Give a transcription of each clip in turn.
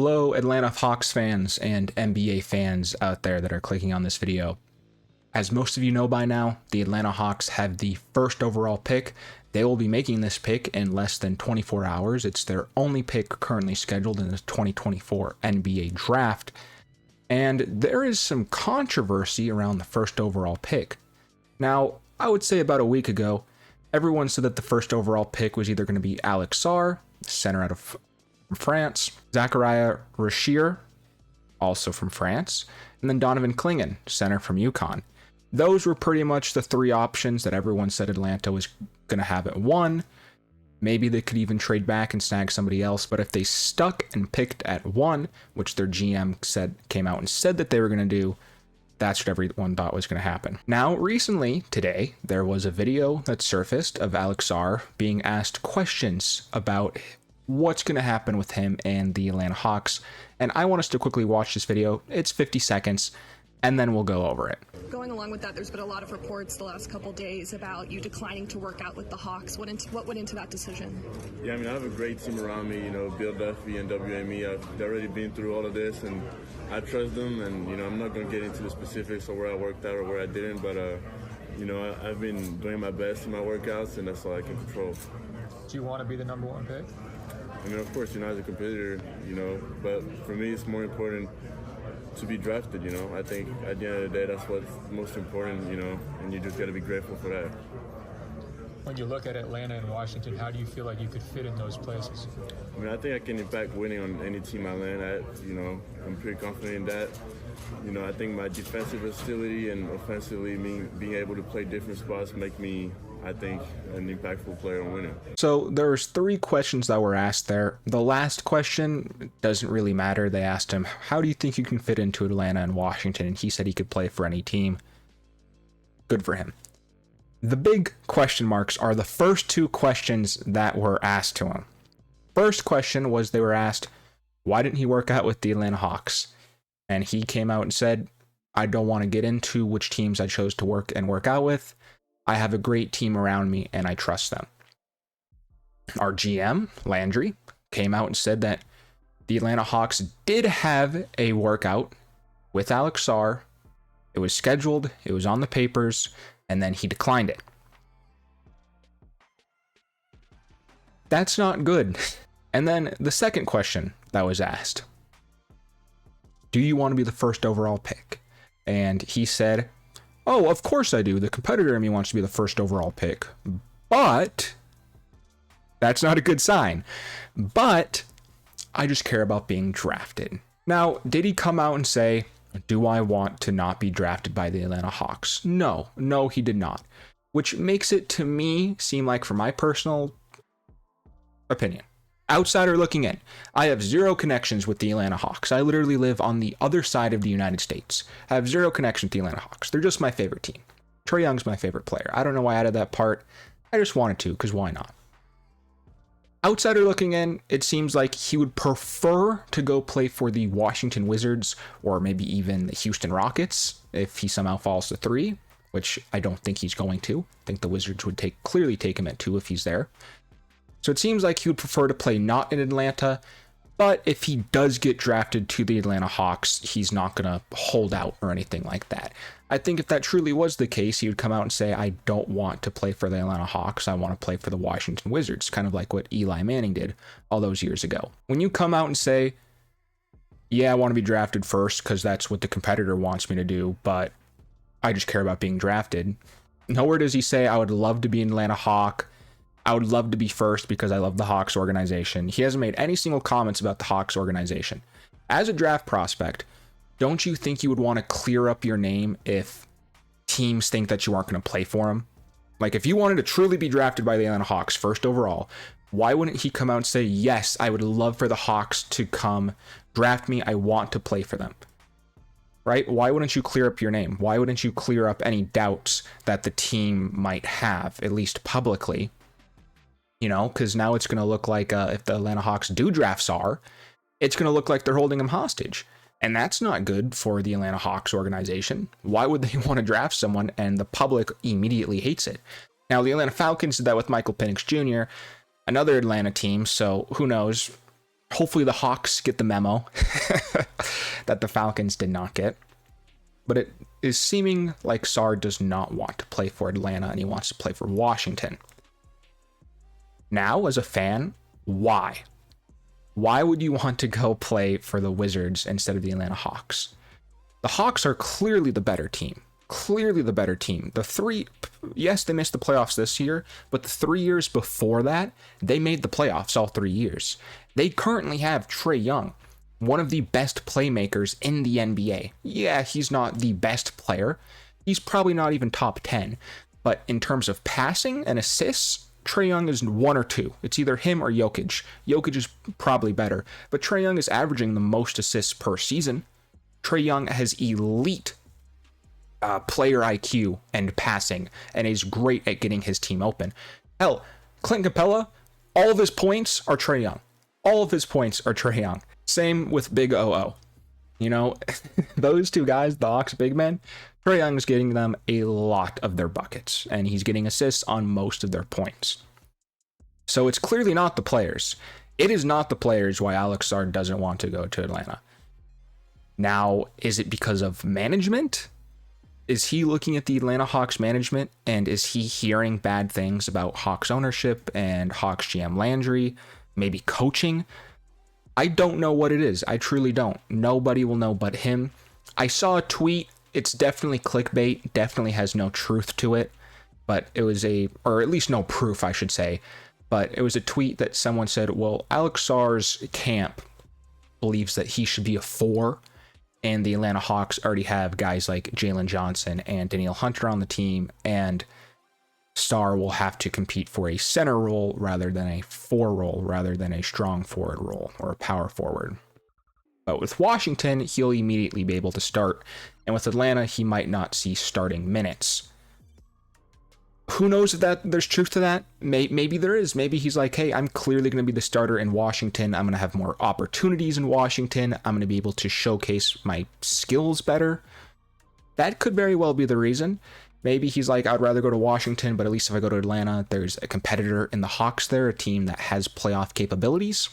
Hello, Atlanta Hawks fans and NBA fans out there that are clicking on this video. As most of you know by now, the Atlanta Hawks have the first overall pick. They will be making this pick in less than 24 hours. It's their only pick currently scheduled in the 2024 NBA draft. And there is some controversy around the first overall pick. Now, I would say about a week ago, everyone said that the first overall pick was either going to be Alex Sarr, center out of France, Zachariah Rasheer, also from France, and then Donovan Clingan, center from UConn. Those were pretty much the three options that everyone said Atlanta was going to have at one. Maybe they could even trade back and snag somebody else, but if they stuck and picked at one, which their GM came out and said that they were going to do, that's what everyone thought was going to happen. Now, recently, today, there was a video that surfaced of Alex Sarr being asked questions about what's going to happen with him and the Atlanta Hawks. And I want us to quickly watch this video. It's 50 seconds, and then we'll go over it. Going along with that, there's been a lot of reports the last couple days about you declining to work out with the Hawks. What went into that decision? Yeah, I mean, I have a great team around me, Bill Duffy and WME. I've already been through all of this, and I trust them. And, I'm not going to get into the specifics of where I worked out or where I didn't, but, I've been doing my best in my workouts, and that's all I can control. Do you want to be the number one pick? I mean, of course, as a competitor, but for me, it's more important to be drafted, I think at the end of the day, that's what's most important, and you just got to be grateful for that. When you look at Atlanta and Washington, how do you feel like you could fit in those places? I mean, I think I can impact winning on any team I land at, I'm pretty confident in that. I think my defensive versatility and offensively being able to play different spots make me, I think, an impactful player on winning. So there's three questions that were asked there. The last question doesn't really matter. They asked him, how do you think you can fit into Atlanta and Washington? And he said he could play for any team. Good for him. The big question marks are the first two questions that were asked to him. First question was they were asked, why didn't he work out with the Atlanta Hawks? And he came out and said, I don't want to get into which teams I chose to work out with. I have a great team around me and I trust them. Our GM, Landry, came out and said that the Atlanta Hawks did have a workout with Alex Sarr. It was scheduled, it was on the papers, and then he declined it. That's not good. And then the second question that was asked, do you want to be the first overall pick? And he said, oh, of course I do. The competitor in me wants to be the first overall pick. But that's not a good sign. But I just care about being drafted. Now, did he come out and say, do I want to not be drafted by the Atlanta Hawks? No, he did not. Which makes it to me seem like, for my personal opinion, outsider looking in, I have zero connections with the Atlanta Hawks. I literally live on the other side of the United States. I have zero connection with the Atlanta Hawks. They're just my favorite team. Trae Young's my favorite player. I don't know why I added that part. I just wanted to, because why not? Outsider looking in, it seems like he would prefer to go play for the Washington Wizards or maybe even the Houston Rockets if he somehow falls to 3, which I don't think he's going to. I think the Wizards would clearly take him at 2 if he's there. So it seems like he would prefer to play not in Atlanta, but if he does get drafted to the Atlanta Hawks, he's not going to hold out or anything like that. I think if that truly was the case, he would come out and say, I don't want to play for the Atlanta Hawks. I want to play for the Washington Wizards, kind of like what Eli Manning did all those years ago. When you come out and say, yeah, I want to be drafted first because that's what the competitor wants me to do, but I just care about being drafted. Nowhere does he say, I would love to be an Atlanta Hawk. I would love to be first because I love the Hawks organization. He hasn't made any single comments about the Hawks organization. As a draft prospect, don't you think you would want to clear up your name if teams think that you aren't going to play for them? Like, if you wanted to truly be drafted by the Atlanta Hawks first overall, why wouldn't he come out and say, yes, I would love for the Hawks to come draft me. I want to play for them. Right? Why wouldn't you clear up your name? Why wouldn't you clear up any doubts that the team might have, at least publicly? Because now it's going to look like if the Atlanta Hawks do draft Sarr, it's going to look like they're holding him hostage. And that's not good for the Atlanta Hawks organization. Why would they want to draft someone and the public immediately hates it? Now, the Atlanta Falcons did that with Michael Penix Jr., another Atlanta team, so who knows? Hopefully the Hawks get the memo that the Falcons did not get. But it is seeming like Sarr does not want to play for Atlanta and he wants to play for Washington. Now, as a fan, why? Why would you want to go play for the Wizards instead of the Atlanta Hawks? The Hawks are clearly the better team. Clearly the better team. Yes, they missed the playoffs this year, but the 3 years before that, they made the playoffs all 3 years. They currently have Trae Young, one of the best playmakers in the NBA. Yeah, he's not the best player. He's probably not even top 10. But in terms of passing and assists, Trae Young is 1 or 2. It's either him or Jokic. Jokic is probably better, but Trae Young is averaging the most assists per season. Trae Young has elite player IQ and passing, and is great at getting his team open. Hell, Clint Capella, all of his points are Trae Young. All of his points are Trae Young. Same with Big OO. You know, those two guys, the Hawks big men, Trae Young is getting them a lot of their buckets, and he's getting assists on most of their points. So it's clearly not the players. It is not the players why Alex Sarr doesn't want to go to Atlanta. Now, is it because of management? Is he looking at the Atlanta Hawks management and is he hearing bad things about Hawks ownership and Hawks GM Landry, maybe coaching? I don't know what it is. I truly don't. Nobody will know but him. I saw a tweet. It's definitely clickbait, definitely has no truth to it, but it was or at least no proof, I should say. But it was a tweet that someone said, well, Alex Sarr's camp believes that he should be a 4. And the Atlanta Hawks already have guys like Jalen Johnson and Danielle Hunter on the team, and Sarr will have to compete for a center role rather than a 4 role, rather than a strong forward role or a power forward. But with Washington, he'll immediately be able to start, and with Atlanta, he might not see starting minutes. Who knows if there's truth to that? Maybe there is. Maybe he's like, hey, I'm clearly going to be the starter in Washington. I'm going to have more opportunities in Washington. I'm going to be able to showcase my skills better. That could very well be the reason. Maybe he's like, I'd rather go to Washington, but at least if I go to Atlanta, there's a competitor in the Hawks there, a team that has playoff capabilities.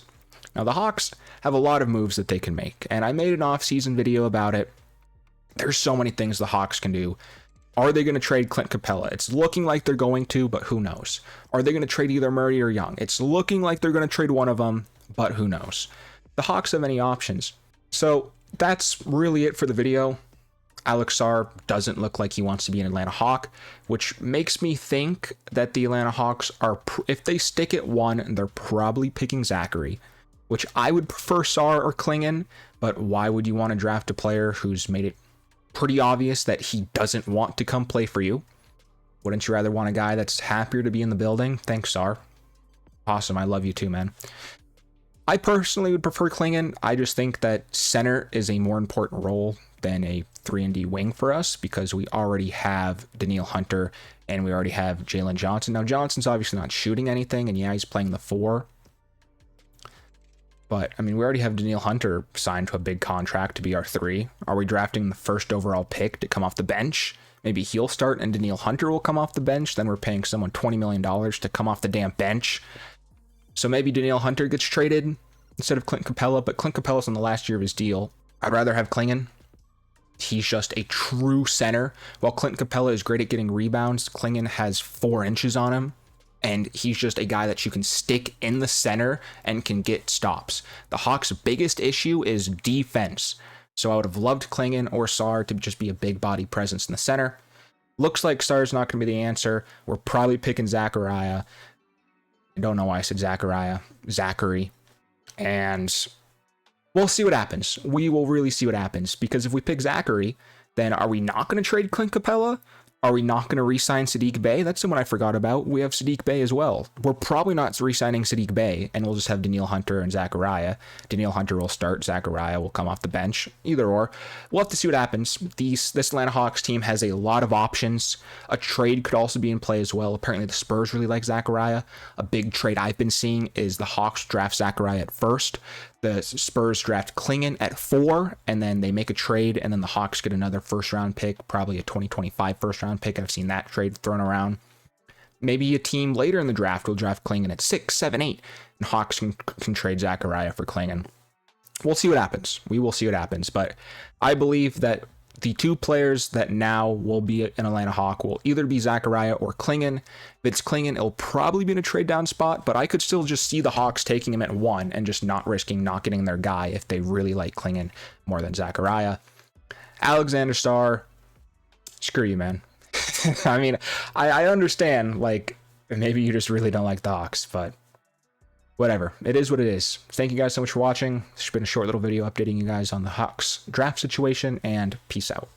Now, the Hawks have a lot of moves that they can make, and I made an off-season video about it. There's so many things the Hawks can do. Are they going to trade Clint Capella? It's looking like they're going to, but who knows? Are they going to trade either Murray or Young? It's looking like they're going to trade one of them, but who knows? The Hawks have any options. So that's really it for the video. Alex Sarr doesn't look like he wants to be an Atlanta Hawk, which makes me think that the Atlanta Hawks are, if they stick at 1, they're probably picking Zachary, which I would prefer Sarr or Klingon, but why would you want to draft a player who's made it pretty obvious that he doesn't want to come play for you? Wouldn't you rather want a guy that's happier to be in the building? Thanks, Sarr. Awesome, I love you too, man. I personally would prefer Klingon. I just think that center is a more important role than a 3-and-D wing for us, because we already have Danielle Hunter and we already have Jalen Johnson. Now, Johnson's obviously not shooting anything, and yeah, he's playing the 4. But, I mean, we already have Danielle Hunter signed to a big contract to be our 3. Are we drafting the first overall pick to come off the bench? Maybe he'll start and Danielle Hunter will come off the bench. Then we're paying someone $20 million to come off the damn bench. So maybe Danielle Hunter gets traded instead of Clint Capella, but Clint Capella's on the last year of his deal. I'd rather have Klingon. He's just a true center. While Clint Capella is great at getting rebounds, Klingon has 4 inches on him. And he's just a guy that you can stick in the center and can get stops. The Hawks' biggest issue is defense. So I would have loved Klingon or Sarr to just be a big body presence in the center. Looks like Sarr's not going to be the answer. We're probably picking Zachariah. I don't know why I said Zachary. And we'll see what happens. We will really see what happens. Because if we pick Zachary, then are we not going to trade Clint Capella? Are we not going to re-sign Saddiq Bey? That's someone I forgot about. We have Saddiq Bey as well. We're probably not re-signing Saddiq Bey, and we'll just have Danielle Hunter and Zachariah. Danielle Hunter will start. Zachariah will come off the bench. Either or. We'll have to see what happens. This Atlanta Hawks team has a lot of options. A trade could also be in play as well. Apparently the Spurs really like Zachariah. A big trade I've been seeing is the Hawks draft Zachariah at 1st. The Spurs draft Klingon at 4, and then they make a trade, and then the Hawks get another first-round pick, probably a 2025 first-round pick. I've seen that trade thrown around. maybe a team later in the draft will draft Klingon at 6, 7, 8, and Hawks can trade Zachariah for Klingon. We'll see what happens. We will see what happens. But I believe that the two players that now will be an Atlanta Hawk will either be Zachariah or Klingon. If it's Klingon, it'll probably be in a trade down spot, but I could still just see the Hawks taking him at 1 and just not risking not getting their guy if they really like Klingon more than Zachariah. Alexander Sarr, screw you, man. I mean, I understand, like, maybe you just really don't like the Hawks, but whatever. It is what it is. Thank you guys so much for watching. This has been a short little video updating you guys on the Hawks draft situation, and peace out.